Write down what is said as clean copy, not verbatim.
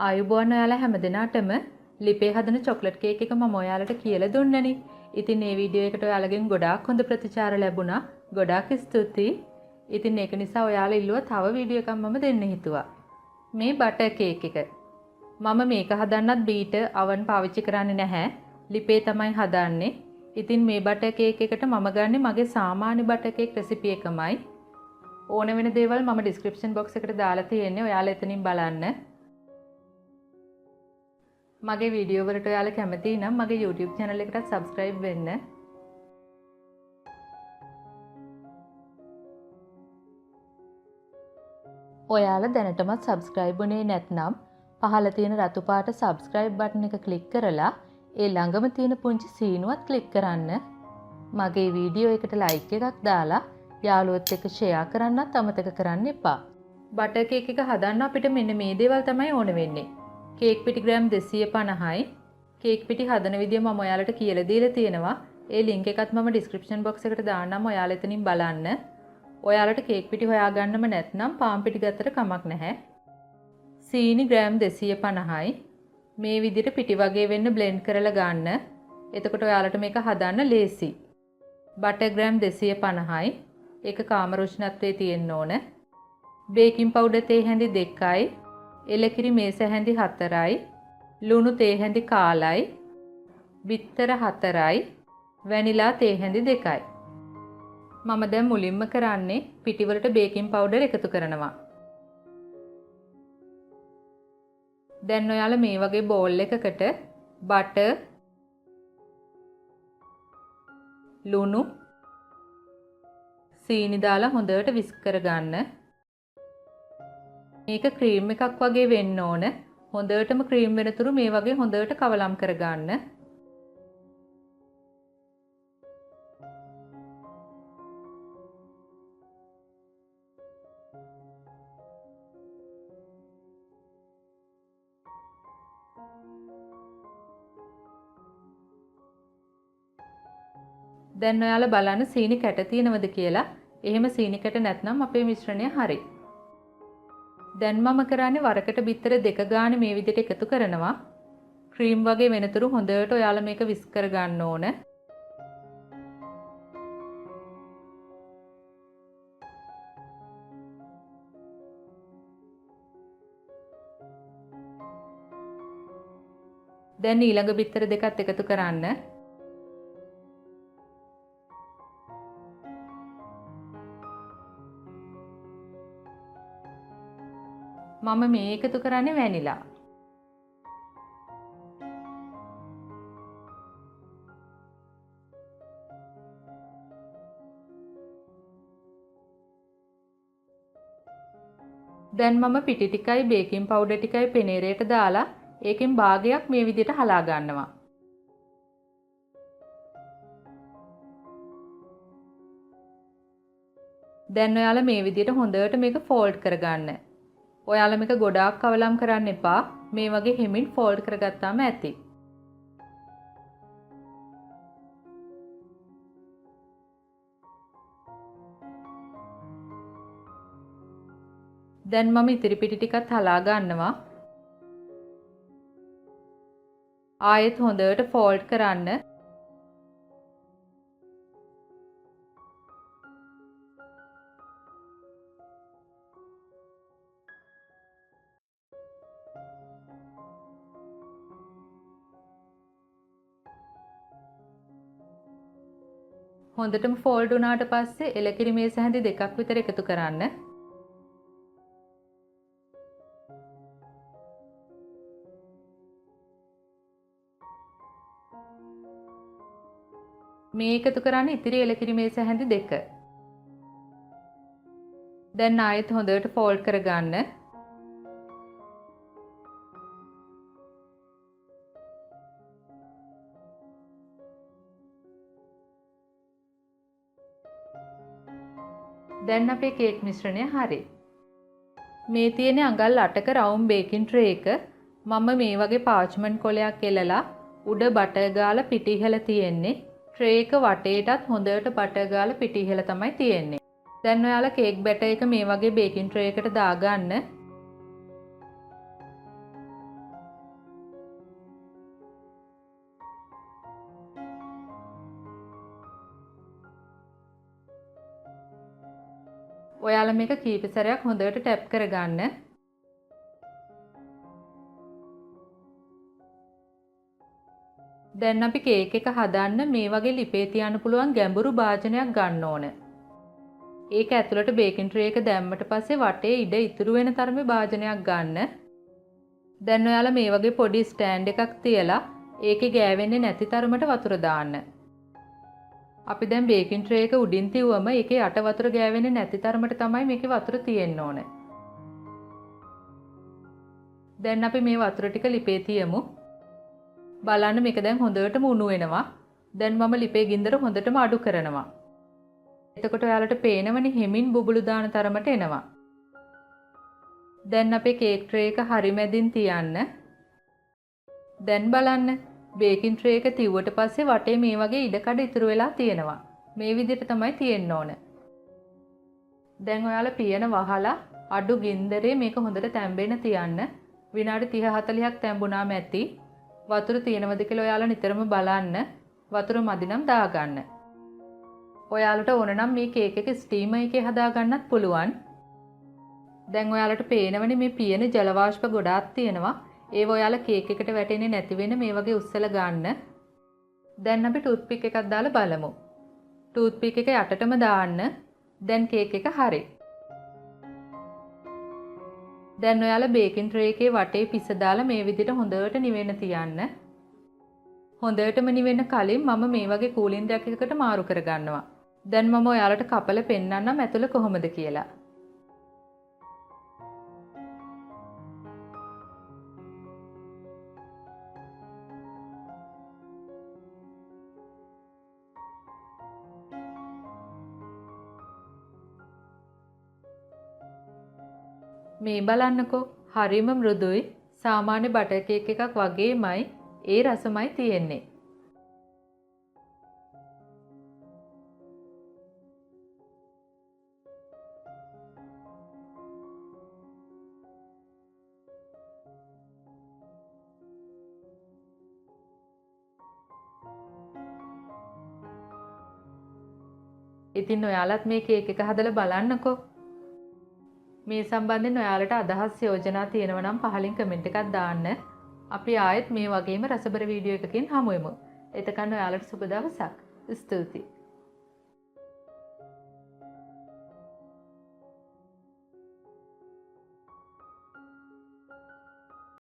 ආයුබෝවන් ඔයාලා හැමදෙනාටම ලිපේ හදන චොක්ලට් කේක් එක මම ඔයාලට කියලා දුන්නනේ. ඉතින් මේ වීඩියෝ එකට ඔයාලගෙන් ගොඩාක් හොඳ ප්‍රතිචාර ලැබුණා. ගොඩාක් ස්තුතියි. ඉතින් ඒක නිසා ඔයාලා ඉල්ලුවා තව වීඩියෝ එකක් මම දෙන්න හිතුවා. මේ බටර් කේක් එක. මම මේක හදන්නත් බීටර් oven පාවිච්චි කරන්නේ නැහැ. ලිපේ තමයි හදන්නේ. ඉතින් මේ බටර් කේක් එකට මම ගන්නෙ මගේ සාමාන්‍ය බටර් කේක් රෙසිපි එකමයි. ඕන වෙන දේවල් මම ඩිස්ක්‍රිප්ෂන් බොක්ස් එකට දාලා තියෙන්නේ. ඔයාලා එතනින් බලන්න. මගේ වීඩියෝ වලට ඔයාලා කැමති නම් මගේ YouTube channel එකට subscribe වෙන්න. ඔයාලා දැනටමත් subscribe වුණේ නැත්නම් පහළ තියෙන රතු පාට subscribe button එක click කරලා ඒ ළඟම තියෙන පුංචි සීනුවත් click කරන්න. මගේ වීඩියෝ එකට like එකක් දාලා යාළුවොත් එක්ක share කරන්නත් අමතක කරන්න එපා. බටර් කේක් එක හදන්න අපිට මෙන්න මේ දේවල් තමයි ඕන වෙන්නේ. කේක් පිටි ග්‍රෑම් 250යි. කේක් පිටි හදන විදිය මම ඔයාලට කියලා දීලා තියෙනවා. ඒ link එකත් මම description box එකට දාන්නම්. ඔයාලා එතනින් බලන්න. ඔයාලට කේක් පිටි හොයාගන්නම නැත්නම් පාන් පිටි ගත්තට කමක් නැහැ. සීනි ග්‍රෑම් 250යි. මේ විදිහට පිටි වගේ වෙන්න blend කරලා ගන්න. එතකොට ඔයාලට මේක හදන්න ලේසි. බටර් ග්‍රෑම් 250යි. ඒක කාමර උෂ්ණත්වයේ තියෙන්න ඕන. බේකින් පවුඩර් තේ හැඳි 2යි. එලකිරි මේස හැඳි 4යි. ලුණු තේ හැඳි කාලයි. බිත්තර 4යි. වැනිලා තේ හැඳි 2යි. මම දැන් මුලින්ම කරන්නේ පිටි වලට බේකින් පවුඩර් එකතු කරනවා. දැන් ඔයාලා මේ වගේ බෝල් එකකට බටර්, ලුණු, සීනි දාලා හොඳට විස්ක් කරගන්න. මේක ක්‍රීම් එකක් වගේ වෙන්න ඕන. හොඳටම ක්‍රීම් වෙනතුරු මේ වගේ හොඳට කවලම් කරගන්න. දැන් ඔයාලා බලන්න සීනි කැට තියෙනවද කියලා. එහෙම සීනි කැට නැත්නම් අපේ මිශ්‍රණය හරි. දැන් මම කරන්නේ වරකට බිත්තර 2 ගානේ මේ විදිහට එකතු කරනවා. ක්‍රීම් වගේ වෙනතුරු හොඳට ඔයාලා මේක විස්ක් කර ගන්න ඕන. දැන් ඊළඟ බිත්තර දෙකත් එකතු කරන්න. මම මේ එකතු කරන්නේ වැනිලා. දැන් මම පිටි ටිකයි බේකින් පවුඩර් ටිකයි පෙනේරයට දාලා ඒකෙන් භාගයක් මේ විදිහට හලා ගන්නවා. දැන් ඔයාලා මේ විදිහට හොඳට මේක ෆෝල්ඩ් කරගන්න. ඔයාලා මේක ගොඩාක් කවලම් කරන්න එපා. මේ වගේ හිමින් ෆෝල්ඩ් කරගත්තාම ඇති. දැන් මම ඉතිරි පිටි ටිකත් හලා ගන්නවා. ආයෙත් හොඳට ෆෝල්ඩ් කරන්න. හොඳටම ෆෝල්ඩ් වුණාට පස්සේ එලකිරි මේස හැඳි 2ක් විතර එකතු කරන්න. මේ එකතු කරන්නේ ඉතිරි එලකිරි මේස හැඳි 2. දැන් ආයෙත් හොඳට ෆෝල්ඩ් කරගන්න. දැන් අපේ කේක් මිශ්‍රණය හරි. මේ තියෙන අඟල් 8ක රවුම් බේකින් ට්‍රේ එක මම මේ වගේ පාච්මන්ට් කොලයක් එලලා උඩ බටර් ගාලා පිටි ඉහළ තියෙන්නේ. ට්‍රේ එක වටේටත් හොඳට බටර් ගාලා පිටි ඉහළ තමයි තියෙන්නේ. දැන් ඔයාලා කේක් බැටර් එක මේ වගේ බේකින් ට්‍රේ එකට දාගන්න. ඔයාලා මේක කීප සැරයක් හොඳට ටැප් කරගන්න. දැන් අපි කේක් එක හදන්න මේ වගේ ලිපේ තියන්න පුළුවන් ගැඹුරු භාජනයක් ගන්න ඕන. ඒක ඇතුළට බේකින් ට්‍රේ එක දැම්මට පස්සේ වටේ ඉඩ ඉතුරු වෙන තරමේ භාජනයක් ගන්න. දැන් ඔයාලා මේ වගේ පොඩි ස්ටෑන්ඩ් එකක් තියලා ඒකේ ගෑවෙන්නේ නැති තරමට වතුර දාන්න. අපි දැන් බේකින් ට්‍රේ එක උඩින් තියුවම ඒකේ යට වතුර ගෑවෙන්නේ නැති තරමට තමයි මේකේ වතුර තියෙන්න ඕන. දැන් අපි මේ වතුර ටික ලිපේ තියමු. බලන්න මේක දැන් හොඳටම උණු වෙනවා. දැන් මම ලිපේ ගින්දර හොඳටම අඩු කරනවා. එතකොට ඔයාලට පේනවනේ හිමින් බුබුලු දාන තරමට එනවා. දැන් අපේ කේක් ට්‍රේ එක හරි මැදින් තියන්න. දැන් බලන්න බේකින් ට්‍රේ එක තියුවට පස්සේ වටේ මේ වගේ ඉඩකඩ ඉතුරු වෙලා තියෙනවා. මේ විදිහට තමයි තියෙන්න ඕන. දැන් ඔයාලා පියන වහලා අඩු ගින්දරේ මේක හොඳට තැම්බෙන්න තියන්න. විනාඩි 30-40ක් තැඹුණාම ඇති. වතුර තියෙනවද කියලා ඔයාලා නිතරම බලන්න. වතුර මදි නම් දාගන්න. ඔයාලට ඕන නම් මේ කේක් එක ස්ටීමර් එකේ හදා ගන්නත් පුළුවන්. දැන් ඔයාලට පේනවනේ මේ පියන ජල වාෂ්ප ගොඩාක් තියෙනවා. ඒව ඔයාලා කේක් එකට වැටෙන්නේ නැති වෙන මේ වගේ උස්සලා ගන්න. දැන් අපි ටූත් පික් එකක් දාලා බලමු. ටූත් පික් එක යටටම දාන්න. දැන් කේක් එක හරි. දැන් ඔයාලා බේකින් ට්‍රේ එකේ වටේ පිස දාලා මේ විදිහට හොඳට නිවෙන්න තියන්න. හොඳටම නිවෙන්න කලින් මම මේ වගේ කූලින් රැක් එකකට මාරු කරගන්නවා. දැන් මම ඔයාලට කපලා පෙන්නන්නම් ඇතුළ කොහොමද කියලා. මේ බලන්නකෝ හරිම මෘදුයි සාමාන්‍ය බටර් කේක් එකක් වගේමයි ඒ රසමයි තියෙන්නේ. ඉතින් ඔයාලත් මේ කේක් එක හදලා බලන්නකෝ. මේ සම්බන්ධයෙන් ඔයාලට අදහස් යෝජනා තියෙනවා නම් පහලින් කමෙන්ට් එකක් දාන්න. අපි ආයෙත් මේ වගේම රසබර වීඩියෝ එකකින් හමු වෙමු. එතකන් ඔයාලට සුබ දවසක්. ස්තුතියි.